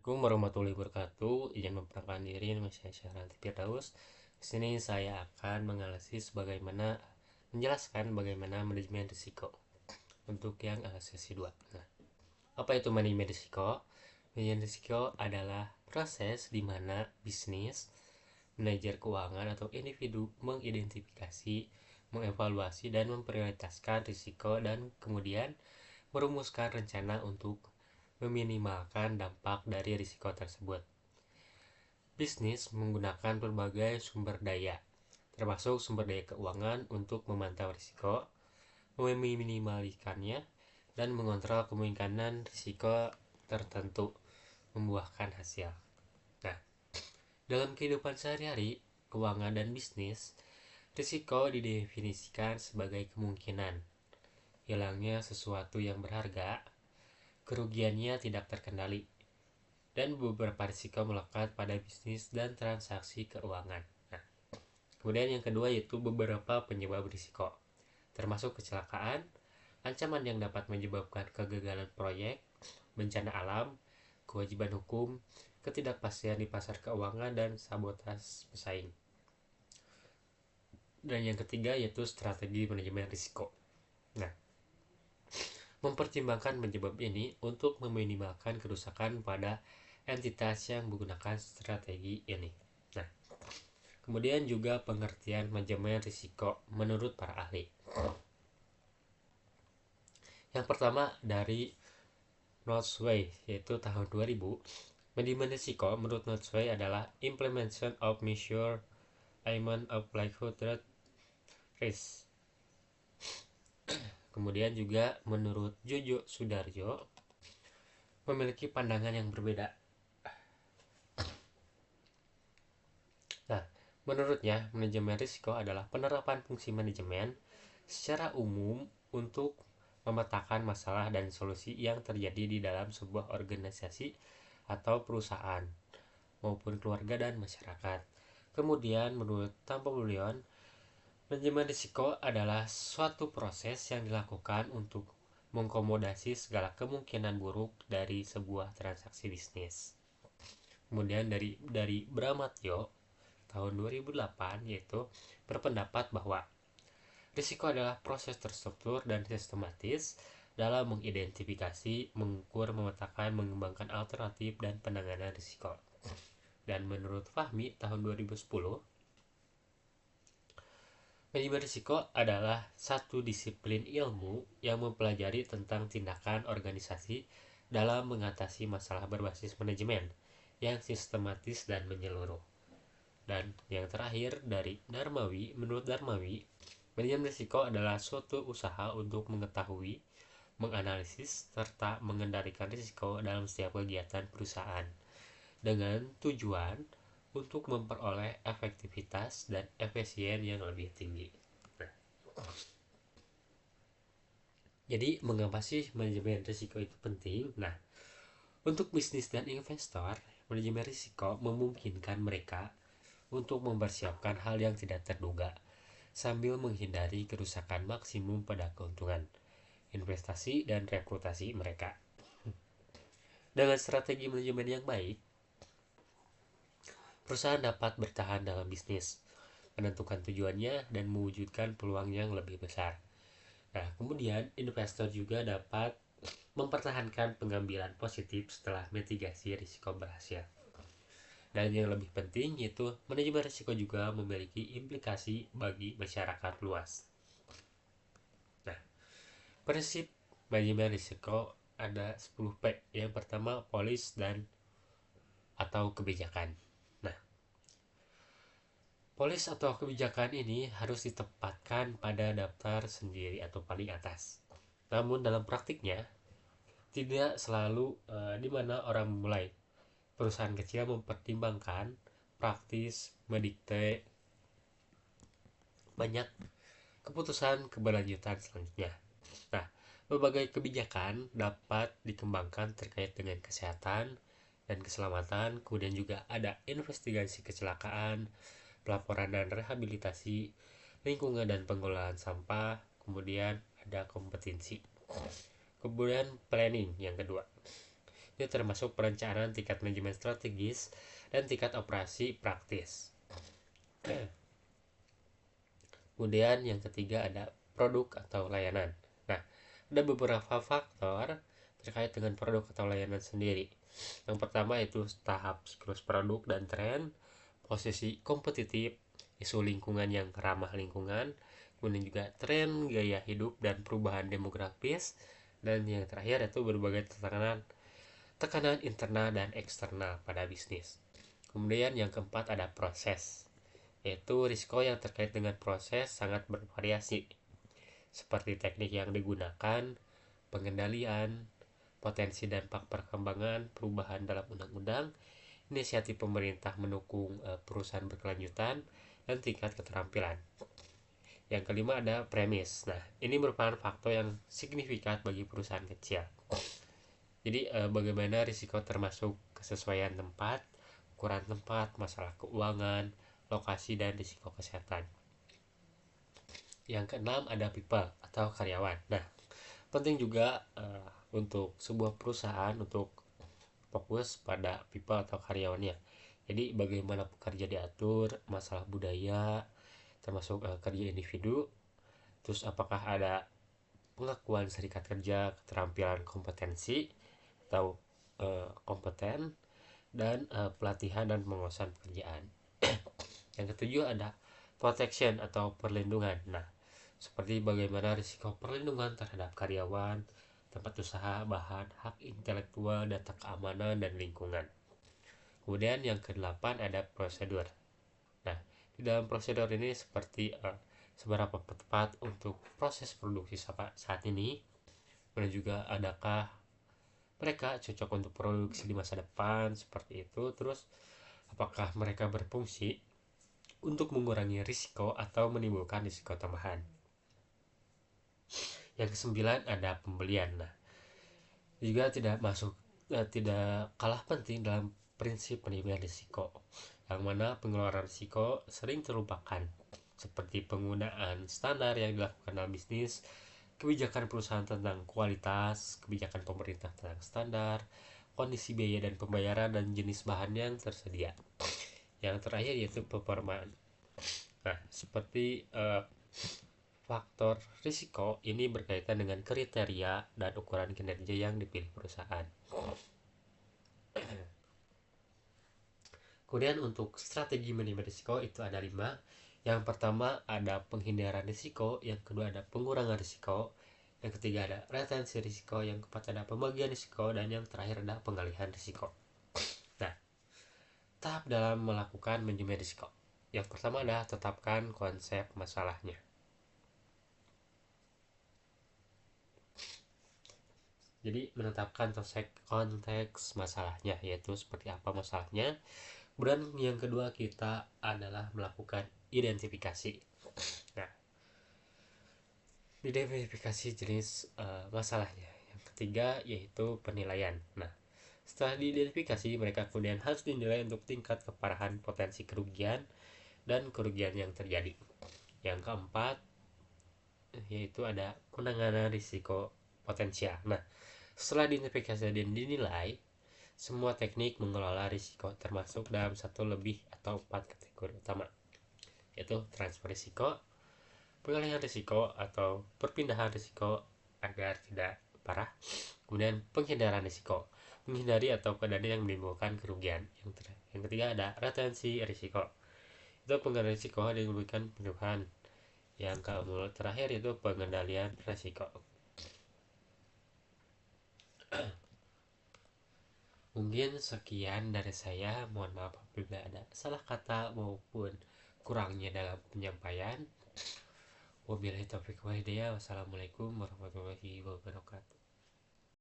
Assalamualaikum warahmatullahi wabarakatuh. Izin memperkenalkan diri, nama saya Syahranti Firdaus. Di sini saya akan menganalisis menjelaskan bagaimana manajemen risiko untuk yang sesi 2. Nah, apa itu manajemen risiko? Manajemen risiko adalah proses di mana bisnis, manajer keuangan atau individu mengidentifikasi, mengevaluasi dan memprioritaskan risiko dan kemudian merumuskan rencana untuk meminimalkan dampak dari risiko tersebut. Bisnis menggunakan berbagai sumber daya, termasuk sumber daya keuangan untuk memantau risiko, meminimalisasikannya, dan mengontrol kemungkinan risiko tertentu membuahkan hasil. Nah, dalam kehidupan sehari-hari, keuangan dan bisnis, risiko didefinisikan sebagai kemungkinan hilangnya sesuatu yang berharga, kerugiannya tidak terkendali, dan beberapa risiko melekat pada bisnis dan transaksi keuangan. Nah, kemudian yang kedua yaitu beberapa penyebab risiko, termasuk kecelakaan, ancaman yang dapat menyebabkan kegagalan proyek, bencana alam, kewajiban hukum, ketidakpastian di pasar keuangan, dan sabotase pesaing. Dan yang ketiga yaitu strategi manajemen risiko. Nah, mempertimbangkan penyebab ini untuk meminimalkan kerusakan pada entitas yang menggunakan strategi ini. Nah, kemudian juga pengertian manajemen risiko menurut para ahli. Yang pertama dari Northway, yaitu tahun 2000. Manajemen risiko menurut Northway adalah implementation of measurement of likelihood risk. Kemudian juga menurut Jojo Sudarjo memiliki pandangan yang berbeda. Nah, menurutnya manajemen risiko adalah penerapan fungsi manajemen secara umum untuk memetakan masalah dan solusi yang terjadi di dalam sebuah organisasi atau perusahaan maupun keluarga dan masyarakat. Kemudian menurut Tampobulion, manajemen risiko adalah suatu proses yang dilakukan untuk mengakomodasi segala kemungkinan buruk dari sebuah transaksi bisnis. Kemudian dari Bramatyo tahun 2008 yaitu berpendapat bahwa risiko adalah proses terstruktur dan sistematis dalam mengidentifikasi, mengukur, memetakan, mengembangkan alternatif dan penanganan risiko. Dan menurut Fahmi tahun 2010, manajemen risiko adalah satu disiplin ilmu yang mempelajari tentang tindakan organisasi dalam mengatasi masalah berbasis manajemen yang sistematis dan menyeluruh. Dan yang terakhir dari Darmawi, menurut Darmawi, manajemen risiko adalah suatu usaha untuk mengetahui, menganalisis, serta mengendalikan risiko dalam setiap kegiatan perusahaan dengan tujuan untuk memperoleh efektivitas dan efisien yang lebih tinggi. Nah, jadi mengapa sih manajemen risiko itu penting? Nah, untuk bisnis dan investor, manajemen risiko memungkinkan mereka untuk mempersiapkan hal yang tidak terduga sambil menghindari kerusakan maksimum pada keuntungan, investasi, dan reputasi mereka. Dengan strategi manajemen yang baik, perusahaan dapat bertahan dalam bisnis, menentukan tujuannya, dan mewujudkan peluang yang lebih besar. Nah, kemudian investor juga dapat mempertahankan pengambilan positif setelah mitigasi risiko berhasil. Dan yang lebih penting yaitu manajemen risiko juga memiliki implikasi bagi masyarakat luas. Nah, prinsip manajemen risiko ada 10P. Yang pertama, polis dan atau kebijakan. Nah, polis atau kebijakan ini harus ditempatkan pada daftar sendiri atau paling atas. Namun dalam praktiknya tidak selalu di mana orang memulai. Perusahaan kecil mempertimbangkan praktis mendikte banyak keputusan keberlanjutan selanjutnya. Nah, berbagai kebijakan dapat dikembangkan terkait dengan kesehatan dan keselamatan, kemudian juga ada investigasi kecelakaan, pelaporan dan rehabilitasi, lingkungan dan pengelolaan sampah, kemudian ada kompetensi. Kemudian planning yang kedua. Ini termasuk perencanaan tingkat manajemen strategis dan tingkat operasi praktis. Kemudian yang ketiga ada produk atau layanan. Nah, ada beberapa faktor terkait dengan produk atau layanan sendiri. Yang pertama itu tahap siklus produk dan tren, posisi kompetitif, isu lingkungan yang ramah lingkungan, kemudian juga tren gaya hidup dan perubahan demografis, dan yang terakhir itu berbagai tekanan internal dan eksternal pada bisnis. Kemudian yang keempat ada proses, yaitu risiko yang terkait dengan proses sangat bervariasi, seperti teknik yang digunakan, pengendalian, potensi dampak perkembangan, perubahan dalam undang-undang, inisiatif pemerintah mendukung perusahaan berkelanjutan, dan tingkat keterampilan. Yang kelima ada premis. Nah, ini merupakan faktor yang signifikan bagi perusahaan kecil. Jadi bagaimana risiko termasuk kesesuaian tempat, ukuran tempat, masalah keuangan, lokasi, dan risiko kesehatan. Yang keenam ada people atau karyawan. Nah, penting juga untuk sebuah perusahaan untuk fokus pada people atau karyawannya. Jadi bagaimana pekerja diatur, masalah budaya, termasuk kerja individu, terus apakah ada pengakuan serikat kerja, keterampilan kompetensi atau kompeten, dan pelatihan dan penguasaan pekerjaan. Yang ketujuh ada protection atau perlindungan. Nah, seperti bagaimana risiko perlindungan terhadap karyawan, tempat usaha, bahan, hak intelektual, data keamanan, dan lingkungan. Kemudian yang kedelapan ada prosedur. Nah, di dalam prosedur ini seperti seberapa tepat untuk proses produksi saat ini, dan juga adakah mereka cocok untuk produksi di masa depan seperti itu. Terus apakah mereka berfungsi untuk mengurangi risiko atau menimbulkan risiko tambahan. Yang kesembilan ada pembelian. Nah, juga tidak kalah penting dalam prinsip penilaian risiko, yang mana pengeluaran risiko sering terlupakan, seperti penggunaan standar yang dilakukan dalam bisnis, kebijakan perusahaan tentang kualitas, kebijakan pemerintah tentang standar, kondisi biaya dan pembayaran, dan jenis bahan yang tersedia. Yang terakhir yaitu performa. Nah, seperti faktor risiko ini berkaitan dengan kriteria dan ukuran kinerja yang dipilih perusahaan. Kemudian untuk strategi manajemen risiko itu ada 5. Yang pertama ada penghindaran risiko, yang kedua ada pengurangan risiko, yang ketiga ada retensi risiko, yang keempat ada pembagian risiko, dan yang terakhir ada pengalihan risiko. Nah, tahap dalam melakukan manajemen risiko. Yang pertama adalah tetapkan konsep masalahnya. Jadi menetapkan konteks masalahnya, yaitu seperti apa masalahnya. Kemudian yang kedua kita adalah melakukan identifikasi. Nah, identifikasi jenis masalahnya. Yang ketiga yaitu penilaian. Nah, setelah diidentifikasi, mereka kemudian harus dinilai untuk tingkat keparahan potensi kerugian dan kerugian yang terjadi. Yang keempat yaitu ada penanganan risiko potensial. Nah, setelah diidentifikasi dan dinilai, semua teknik mengelola risiko termasuk dalam satu lebih atau 4 kategori utama, yaitu transfer risiko, pengalihan risiko atau perpindahan risiko agar tidak parah, kemudian penghindaran risiko, menghindari atau keadaan yang menimbulkan kerugian. Yang ketiga ada retensi risiko, itu pengendalian risiko yang memberikan penyuluhan. Yang terakhir itu pengendalian risiko. Mungkin sekian dari saya, mohon maaf apabila ada salah kata maupun kurangnya dalam penyampaian. Wabillahi taufiq wal hidayah. Wassalamualaikum warahmatullahi wabarakatuh.